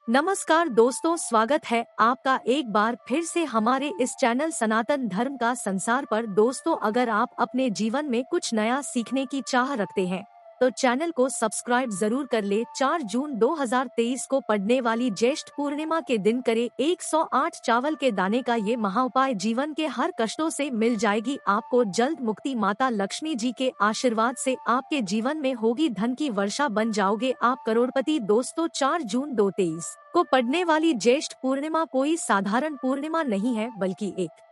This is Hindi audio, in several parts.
नमस्कार दोस्तों, स्वागत है आपका एक बार फिर से हमारे इस चैनल सनातन धर्म का संसार पर। दोस्तों, अगर आप अपने जीवन में कुछ नया सीखने की चाह रखते हैं तो चैनल को सब्सक्राइब जरूर कर ले। 4 जून 2023 को पड़ने वाली ज्येष्ठ पूर्णिमा के दिन करे 108 चावल के दाने का ये महाउपाय। जीवन के हर कष्टों से मिल जाएगी आपको जल्द मुक्ति। माता लक्ष्मी जी के आशीर्वाद से आपके जीवन में होगी धन की वर्षा, बन जाओगे आप करोड़पति। दोस्तों, 4 जून 2023 को पड़ने वाली ज्येष्ठ पूर्णिमा कोई साधारण पूर्णिमा नहीं है, बल्कि एक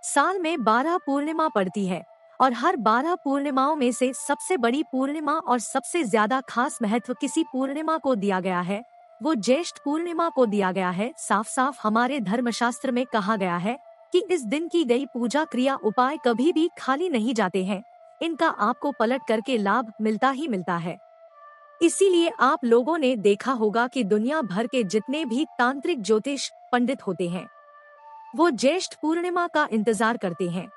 साल में 12 पूर्णिमा पड़ती है और हर 12 पूर्णिमाओं में से सबसे बड़ी पूर्णिमा और सबसे ज्यादा खास महत्व किसी पूर्णिमा को दिया गया है, वो ज्येष्ठ पूर्णिमा को दिया गया है। साफ साफ हमारे धर्मशास्त्र में कहा गया है कि इस दिन की गई पूजा क्रिया उपाय कभी भी खाली नहीं जाते हैं, इनका आपको पलट करके लाभ मिलता ही मिलता है। इसीलिए आप लोगों ने देखा होगा कि दुनिया भर के जितने भी तांत्रिक ज्योतिष पंडित होते हैं वो ज्येष्ठ पूर्णिमा का इंतजार करते हैं,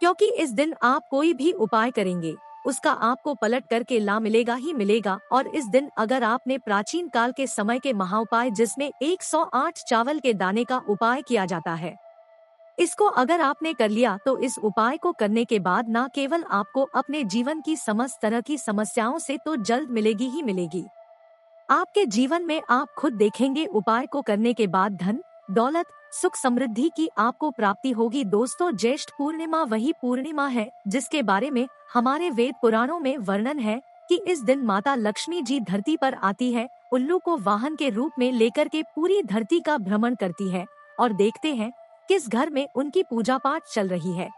क्योंकि इस दिन आप कोई भी उपाय करेंगे उसका आपको पलट करके लाभ मिलेगा ही मिलेगा। और इस दिन अगर आपने प्राचीन काल के समय के महाउपाय जिसमें 108 चावल के दाने का उपाय किया जाता है, इसको अगर आपने कर लिया तो इस उपाय को करने के बाद न केवल आपको अपने जीवन की समस्त तरह की समस्याओं से तो जल्द मिलेगी ही मिलेगी, आपके जीवन में आप खुद देखेंगे उपाय को करने के बाद धन दौलत सुख समृद्धि की आपको प्राप्ति होगी। दोस्तों, ज्येष्ठ पूर्णिमा वही पूर्णिमा है जिसके बारे में हमारे वेद पुराणों में वर्णन है कि इस दिन माता लक्ष्मी जी धरती पर आती है, उल्लू को वाहन के रूप में लेकर के पूरी धरती का भ्रमण करती है और देखते हैं किस घर में उनकी पूजा पाठ चल रही है।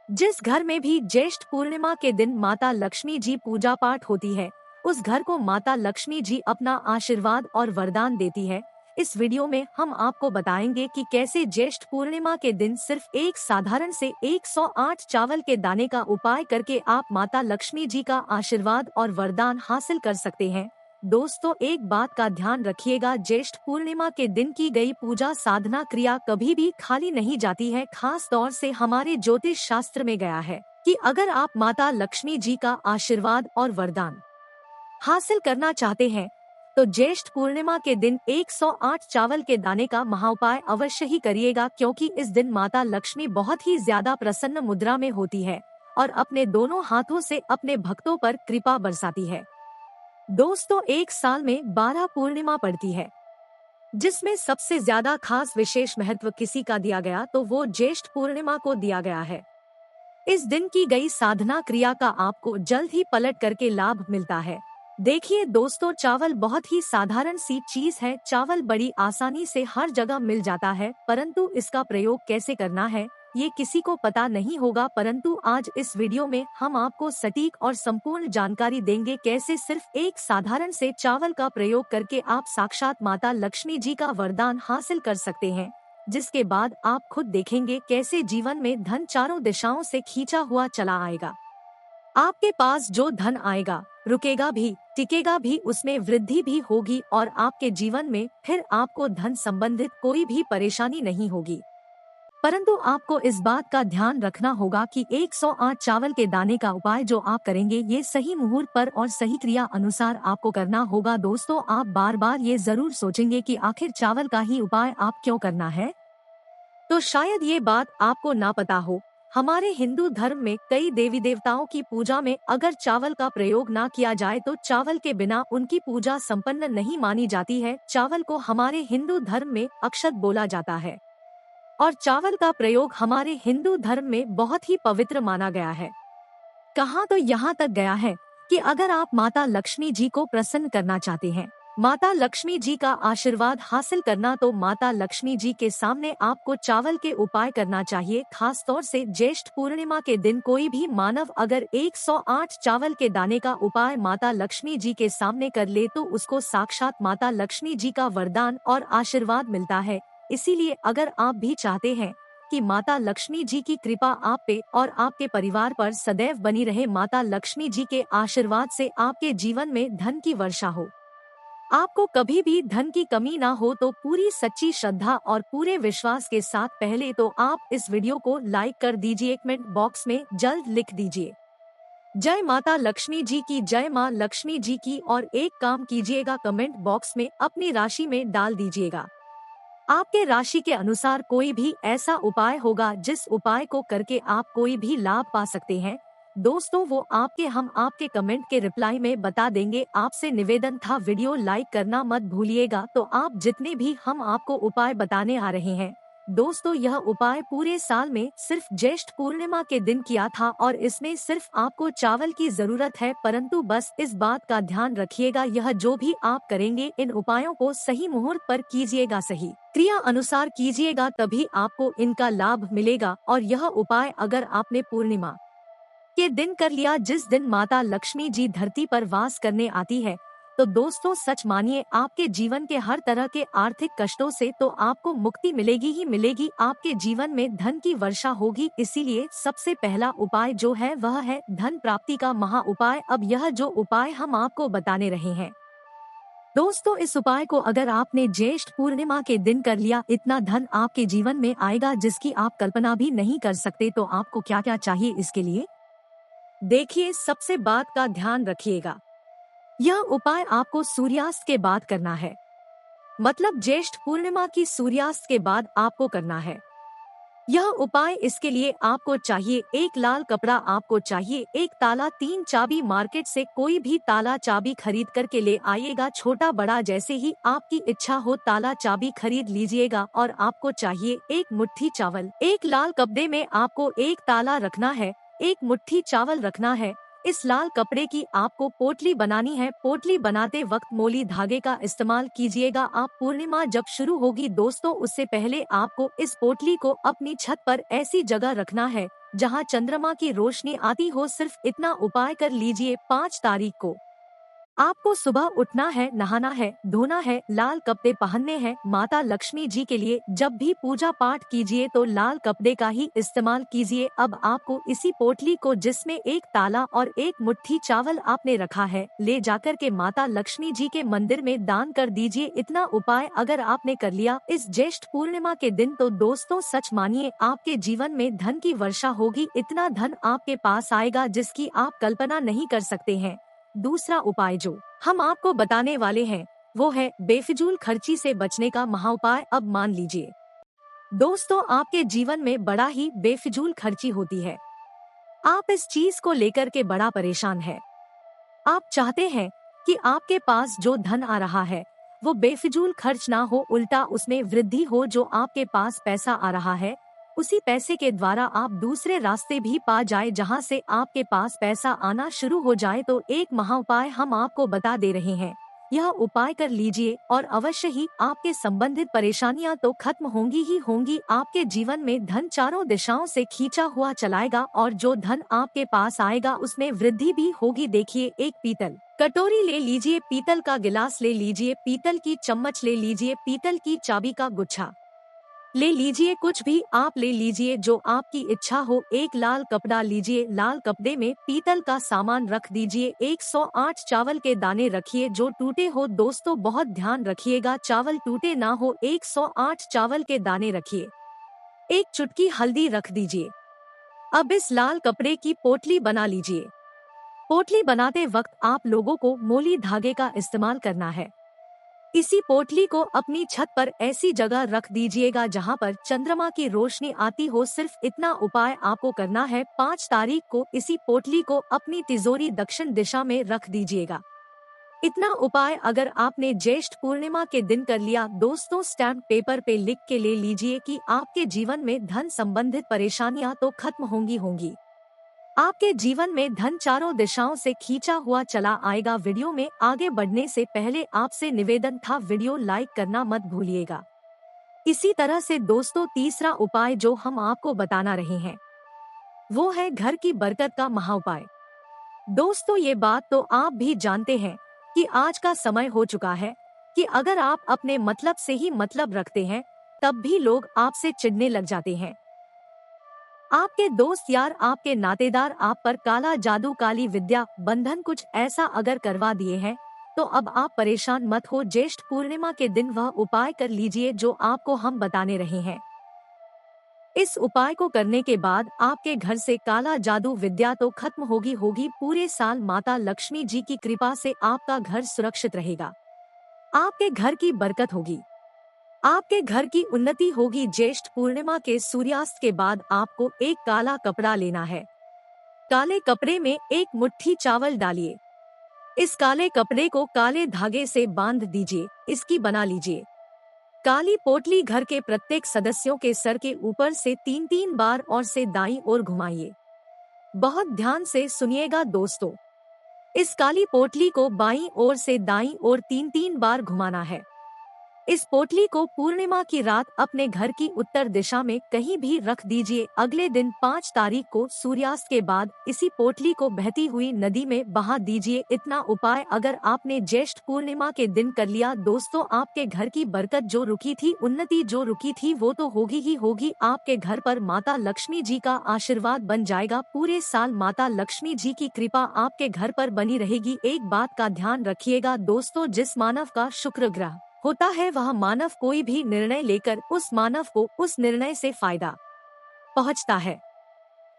जिस घर में भी ज्येष्ठ पूर्णिमा के दिन माता लक्ष्मी जी पूजा पाठ होती है, उस घर को माता लक्ष्मी जी अपना आशीर्वाद और वरदान देती है। इस वीडियो में हम आपको बताएंगे कि कैसे ज्येष्ठ पूर्णिमा के दिन सिर्फ एक साधारण से 108 चावल के दाने का उपाय करके आप माता लक्ष्मी जी का आशीर्वाद और वरदान हासिल कर सकते हैं। दोस्तों, एक बात का ध्यान रखिएगा, ज्येष्ठ पूर्णिमा के दिन की गई पूजा साधना क्रिया कभी भी खाली नहीं जाती है। खास तौर से हमारे ज्योतिष शास्त्र में गया है कि अगर आप माता लक्ष्मी जी का आशीर्वाद और वरदान हासिल करना चाहते हैं तो ज्येष्ठ पूर्णिमा के दिन 108 चावल के दाने का महाउपाय अवश्य ही करिएगा, क्योंकि इस दिन माता लक्ष्मी बहुत ही ज्यादा प्रसन्न मुद्रा में होती है और अपने दोनों हाथों से अपने भक्तों पर कृपा बरसाती है। दोस्तों, एक साल में 12 पूर्णिमा पड़ती है, जिसमें सबसे ज्यादा खास विशेष महत्व किसी का दिया गया तो वो ज्येष्ठ पूर्णिमा को दिया गया है। इस दिन की गई साधना क्रिया का आपको जल्द ही पलट करके लाभ मिलता है। देखिए दोस्तों, चावल बहुत ही साधारण सी चीज है, चावल बड़ी आसानी से हर जगह मिल जाता है, परंतु इसका प्रयोग कैसे करना है ये किसी को पता नहीं होगा। परंतु आज इस वीडियो में हम आपको सटीक और संपूर्ण जानकारी देंगे कैसे सिर्फ एक साधारण से चावल का प्रयोग करके आप साक्षात माता लक्ष्मी जी का वरदान हासिल कर सकते हैं, जिसके बाद आप खुद देखेंगे कैसे जीवन में धन चारों दिशाओं से खींचा हुआ चला आएगा। आपके पास जो धन आएगा रुकेगा भी, टिकेगा भी, उसमें वृद्धि भी होगी और आपके जीवन में फिर आपको धन संबंधित कोई भी परेशानी नहीं होगी। परंतु आपको इस बात का ध्यान रखना होगा कि 108 चावल के दाने का उपाय जो आप करेंगे ये सही मुहूर्त पर और सही क्रिया अनुसार आपको करना होगा। दोस्तों, आप बार बार ये जरूर सोचेंगे कि आखिर चावल का ही उपाय आप क्यों करना है, तो शायद ये बात आपको ना पता हो। हमारे हिंदू धर्म में कई देवी देवताओं की पूजा में अगर चावल का प्रयोग ना किया जाए तो चावल के बिना उनकी पूजा संपन्न नहीं मानी जाती है। चावल को हमारे हिंदू धर्म में अक्षत बोला जाता है और चावल का प्रयोग हमारे हिंदू धर्म में बहुत ही पवित्र माना गया है। कहाँ तो यहाँ तक गया है कि अगर आप माता लक्ष्मी जी को प्रसन्न करना चाहते हैं, माता लक्ष्मी जी का आशीर्वाद हासिल करना, तो माता लक्ष्मी जी के सामने आपको चावल के उपाय करना चाहिए। खास तौर से ज्येष्ठ पूर्णिमा के दिन कोई भी मानव अगर 108 चावल के दाने का उपाय माता लक्ष्मी जी के सामने कर ले तो उसको साक्षात माता लक्ष्मी जी का वरदान और आशीर्वाद मिलता है। इसीलिए अगर आप भी चाहते हैं कि माता लक्ष्मी जी की कृपा आप पे और आपके परिवार पर सदैव बनी रहे, माता लक्ष्मी जी के आशीर्वाद से आपके जीवन में धन की वर्षा हो, आपको कभी भी धन की कमी ना हो, तो पूरी सच्ची श्रद्धा और पूरे विश्वास के साथ पहले तो आप इस वीडियो को लाइक कर दीजिए, कमेंट बॉक्स में जल्द लिख दीजिए जय माता लक्ष्मी जी की, जय माँ लक्ष्मी जी की। और एक काम कीजिएगा, कमेंट बॉक्स में अपनी राशि में डाल दीजिएगा। आपके राशि के अनुसार कोई भी ऐसा उपाय होगा जिस उपाय को करके आप कोई भी लाभ पा सकते हैं दोस्तों, वो हम आपके कमेंट के रिप्लाई में बता देंगे। आपसे निवेदन था, वीडियो लाइक करना मत भूलिएगा। तो आप जितने भी हम आपको उपाय बताने आ रहे हैं दोस्तों, यह उपाय पूरे साल में सिर्फ ज्येष्ठ पूर्णिमा के दिन किया था और इसमें सिर्फ आपको चावल की जरूरत है। परंतु बस इस बात का ध्यान रखिएगा, यह जो भी आप करेंगे इन उपायों को सही मुहूर्त पर कीजिएगा, सही क्रिया अनुसार कीजिएगा, तभी आपको इनका लाभ मिलेगा। और यह उपाय अगर आपने पूर्णिमा के दिन कर लिया, जिस दिन माता लक्ष्मी जी धरती पर वास करने आती है, तो दोस्तों सच मानिए आपके जीवन के हर तरह के आर्थिक कष्टों से तो आपको मुक्ति मिलेगी ही मिलेगी। आपके जीवन में धन की वर्षा होगी। इसीलिए सबसे पहला उपाय जो है वह है धन प्राप्ति का महा उपाय। अब यह जो उपाय हम आपको बताने रहे हैं दोस्तों, इस उपाय को अगर आपने ज्येष्ठ पूर्णिमा के दिन कर लिया, इतना धन आपके जीवन में आएगा जिसकी आप कल्पना भी नहीं कर सकते। तो आपको क्या क्या चाहिए इसके लिए देखिए, सबसे बात का ध्यान रखिएगा। यह उपाय आपको सूर्यास्त के बाद करना है, मतलब ज्येष्ठ पूर्णिमा की सूर्यास्त के बाद आपको करना है यह उपाय। इसके लिए आपको चाहिए एक लाल कपड़ा, आपको चाहिए एक ताला, 3 चाबी। मार्केट से कोई भी ताला चाबी खरीद करके ले आइएगा, छोटा बड़ा जैसे ही आपकी इच्छा हो ताला चाबी खरीद लीजिएगा। और आपको चाहिए एक मुट्ठी चावल। एक लाल कपड़े में आपको एक ताला रखना है, एक मुट्ठी चावल रखना है। इस लाल कपड़े की आपको पोटली बनानी है। पोटली बनाते वक्त मोली धागे का इस्तेमाल कीजिएगा। आप पूर्णिमा जब शुरू होगी दोस्तों, उससे पहले आपको इस पोटली को अपनी छत पर ऐसी जगह रखना है जहां चंद्रमा की रोशनी आती हो। सिर्फ इतना उपाय कर लीजिए। 5 तारीख को आपको सुबह उठना है, नहाना है, धोना है, लाल कपड़े पहनने हैं। माता लक्ष्मी जी के लिए जब भी पूजा पाठ कीजिए तो लाल कपड़े का ही इस्तेमाल कीजिए। अब आपको इसी पोटली को, जिसमें एक ताला और एक मुट्ठी चावल आपने रखा है, ले जाकर के माता लक्ष्मी जी के मंदिर में दान कर दीजिए। इतना उपाय अगर आपने कर लिया इस ज्येष्ठ पूर्णिमा के दिन, तो दोस्तों सच मानिए आपके जीवन में धन की वर्षा होगी। इतना धन आपके पास आएगा जिसकी आप कल्पना नहीं कर सकते हैं। दूसरा उपाय जो हम आपको बताने वाले हैं वो है बेफिजूल खर्ची से बचने का महाउपाय। अब मान लीजिए दोस्तों, आपके जीवन में बड़ा ही बेफिजूल खर्ची होती है। आप इस चीज को लेकर के बड़ा परेशान है। आप चाहते हैं कि आपके पास जो धन आ रहा है वो बेफिजूल खर्च ना हो, उल्टा उसमें वृद्धि हो। जो आपके पास पैसा आ रहा है उसी पैसे के द्वारा आप दूसरे रास्ते भी पा जाए जहां से आपके पास पैसा आना शुरू हो जाए। तो एक महाउपाय हम आपको बता दे रहे हैं, यह उपाय कर लीजिए और अवश्य ही आपके संबंधित परेशानियां तो खत्म होंगी ही होंगी। आपके जीवन में धन चारों दिशाओं से खींचा हुआ चलाएगा और जो धन आपके पास आएगा उसमें वृद्धि भी होगी। देखिए, एक पीतल कटोरी ले लीजिए, पीतल का गिलास ले लीजिए, पीतल की चम्मच ले लीजिए, पीतल की चाबी का गुच्छा ले लीजिए, कुछ भी आप ले लीजिए जो आपकी इच्छा हो। एक लाल कपड़ा लीजिए, लाल कपड़े में पीतल का सामान रख दीजिए। 108 चावल के दाने रखिए जो टूटे हो। दोस्तों बहुत ध्यान रखिएगा, चावल टूटे ना हो। 108 चावल के दाने रखिए। एक चुटकी हल्दी रख दीजिए। अब इस लाल कपड़े की पोटली बना लीजिए। पोटली बनाते वक्त आप लोगों को मोली धागे का इस्तेमाल करना है। इसी पोटली को अपनी छत पर ऐसी जगह रख दीजिएगा जहां पर चंद्रमा की रोशनी आती हो। सिर्फ इतना उपाय आपको करना है। 5 तारीख को इसी पोटली को अपनी तिजोरी दक्षिण दिशा में रख दीजिएगा। इतना उपाय अगर आपने ज्येष्ठ पूर्णिमा के दिन कर लिया दोस्तों, स्टैम्प पेपर पे लिख के ले लीजिए कि आपके जीवन में धन संबंधित परेशानियां तो खत्म होंगी। आपके जीवन में धन चारों दिशाओं से खींचा हुआ चला आएगा। वीडियो में आगे बढ़ने से पहले आपसे निवेदन था, वीडियो लाइक करना मत भूलिएगा। इसी तरह से दोस्तों तीसरा उपाय जो हम आपको बताना रहे हैं वो है घर की बरकत का महाउपाय। दोस्तों ये बात तो आप भी जानते हैं कि आज का समय हो चुका है कि अगर आप अपने मतलब से ही मतलब रखते हैं तब भी लोग आपसे चिढ़ने लग जाते हैं। आपके दोस्त यार, आपके नातेदार आप पर काला जादू, काली विद्या, बंधन कुछ ऐसा अगर करवा दिए हैं तो अब आप परेशान मत हो। ज्येष्ठ पूर्णिमा के दिन वह उपाय कर लीजिए जो आपको हम बताने रहे हैं। इस उपाय को करने के बाद आपके घर से काला जादू विद्या तो खत्म होगी पूरे साल माता लक्ष्मी जी की कृपा से आपका घर सुरक्षित रहेगा। आपके घर की बरकत होगी, आपके घर की उन्नति होगी। ज्येष्ठ पूर्णिमा के सूर्यास्त के बाद आपको एक काला कपड़ा लेना है। काले कपड़े में एक मुट्ठी चावल डालिए। इस काले कपड़े को काले धागे से बांध दीजिए, इसकी बना लीजिए काली पोटली घर के प्रत्येक सदस्यों के सर के ऊपर से 3-3 बार और से दाईं ओर घुमाइए। बहुत ध्यान से सुनिएगा दोस्तों, इस काली पोटली को बाईं ओर से दाईं ओर 3-3 बार घुमाना है। इस पोटली को पूर्णिमा की रात अपने घर की उत्तर दिशा में कहीं भी रख दीजिए। अगले दिन 5 तारीख को सूर्यास्त के बाद इसी पोटली को बहती हुई नदी में बहा दीजिए। इतना उपाय अगर आपने ज्येष्ठ पूर्णिमा के दिन कर लिया दोस्तों, आपके घर की बरकत जो रुकी थी, उन्नति जो रुकी थी, वो तो होगी ही होगी। आपके घर पर माता लक्ष्मी जी का आशीर्वाद बन जाएगा। पूरे साल माता लक्ष्मी जी की कृपा आपके घर पर बनी रहेगी। एक बात का ध्यान रखिएगा दोस्तों, जिस मानव का शुक्र ग्रह होता है वह मानव कोई भी निर्णय लेकर उस मानव को उस निर्णय से फायदा पहुंचता है।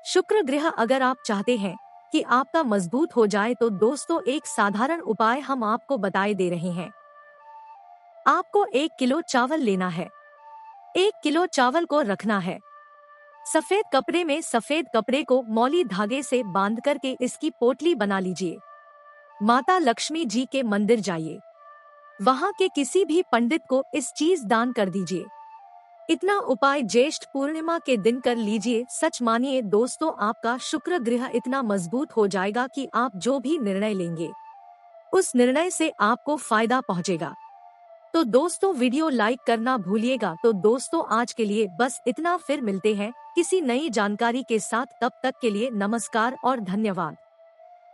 शुक्र ग्रह अगर आप चाहते हैं कि आपका मजबूत हो जाए तो दोस्तों एक साधारण उपाय हम आपको बताए दे रहे हैं। आपको 1 किलो चावल लेना है। 1 किलो चावल को रखना है सफेद कपड़े में। सफेद कपड़े को मौली धागे से बांध करके इसकी पोटली बना लीजिए। माता लक्ष्मी जी के मंदिर जाइए, वहाँ के किसी भी पंडित को इस चीज दान कर दीजिए। इतना उपाय ज्येष्ठ पूर्णिमा के दिन कर लीजिए। सच मानिए दोस्तों, आपका शुक्र ग्रह इतना मजबूत हो जाएगा कि आप जो भी निर्णय लेंगे उस निर्णय से आपको फायदा पहुंचेगा। तो दोस्तों वीडियो लाइक करना भूलिएगा। तो दोस्तों आज के लिए बस इतना, फिर मिलते हैं किसी नई जानकारी के साथ। तब तक के लिए नमस्कार और धन्यवाद।